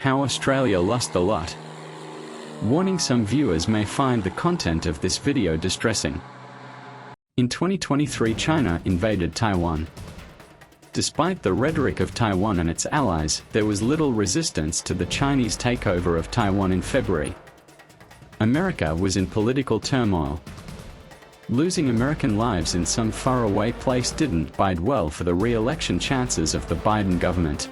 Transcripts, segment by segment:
How Australia lost a lot. Warning: some viewers may find the content of this video distressing. In 2023, China invaded Taiwan. Despite the rhetoric of Taiwan and its allies, there was little resistance to the Chinese takeover of Taiwan in February. America was in political turmoil. Losing American lives in some faraway place didn't bide well for the re-election chances of the Biden government.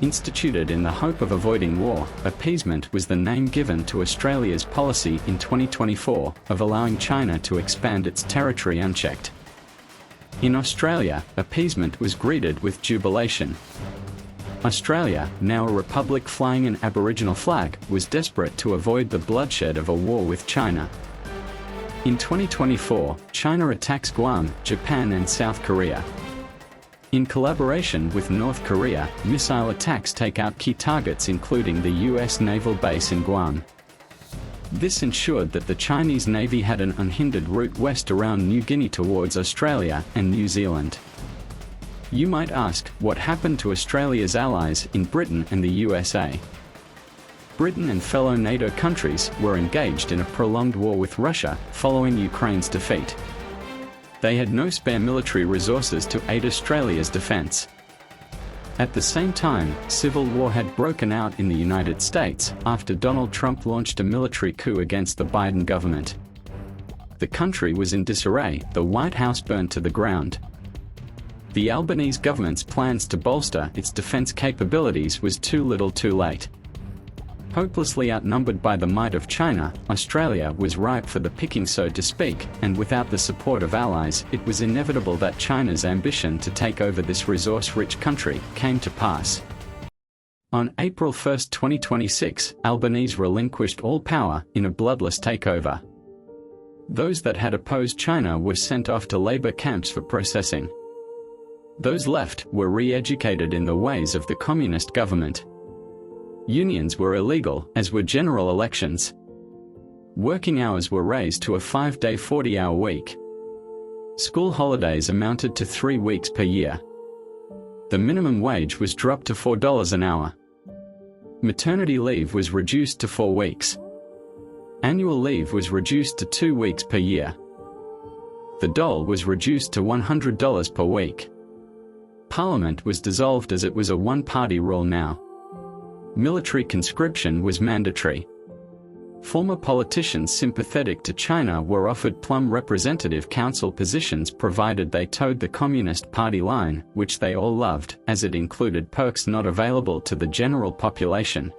Instituted in the hope of avoiding war, appeasement was the name given to Australia's policy in 2024 of allowing China to expand its territory unchecked. In Australia, appeasement was greeted with jubilation. Australia, now a republic flying an Aboriginal flag, was desperate to avoid the bloodshed of a war with China. In 2024, China attacks Guam, Japan and South Korea. In collaboration with North Korea, missile attacks take out key targets including the US naval base in Guam. This ensured that the Chinese Navy had an unhindered route west around New Guinea towards Australia and New Zealand. You might ask, what happened to Australia's allies in Britain and the USA? Britain and fellow NATO countries were engaged in a prolonged war with Russia following Ukraine's defeat. They had no spare military resources to aid Australia's defence. At the same time, civil war had broken out in the United States after Donald Trump launched a military coup against the Biden government. The country was in disarray, the White House burned to the ground. The Albanese government's plans to bolster its defence capabilities was too little too late. Hopelessly outnumbered by the might of China, Australia was ripe for the picking, so to speak, and without the support of allies, it was inevitable that China's ambition to take over this resource-rich country came to pass. On April 1, 2026, Albanese relinquished all power in a bloodless takeover. Those that had opposed China were sent off to labor camps for processing. Those left were re-educated in the ways of the communist government. Unions were illegal, as were general elections. Working hours were raised to a 5-day 40-hour week. School holidays amounted to 3 weeks per year. The minimum wage was dropped to $4 an hour. Maternity leave was reduced to 4 weeks. Annual leave was reduced to 2 weeks per year. The dole was reduced to $100 per week. Parliament was dissolved as it was a one-party rule now. Military conscription was mandatory. Former politicians sympathetic to China were offered plum representative council positions provided they towed the Communist Party line, which they all loved, as it included perks not available to the general population.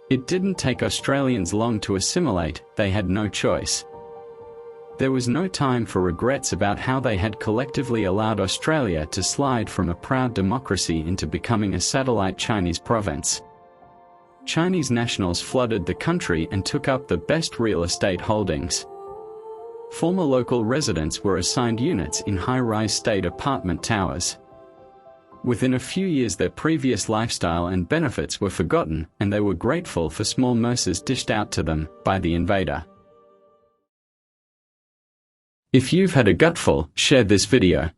It didn't take Australians long to assimilate, they had no choice. There was no time for regrets about how they had collectively allowed Australia to slide from a proud democracy into becoming a satellite Chinese province. Chinese nationals flooded the country and took up the best real estate holdings. Former local residents were assigned units in high-rise state apartment towers. Within a few years their previous lifestyle and benefits were forgotten, and they were grateful for small mercies dished out to them by the invader. If you've had a gutful, share this video.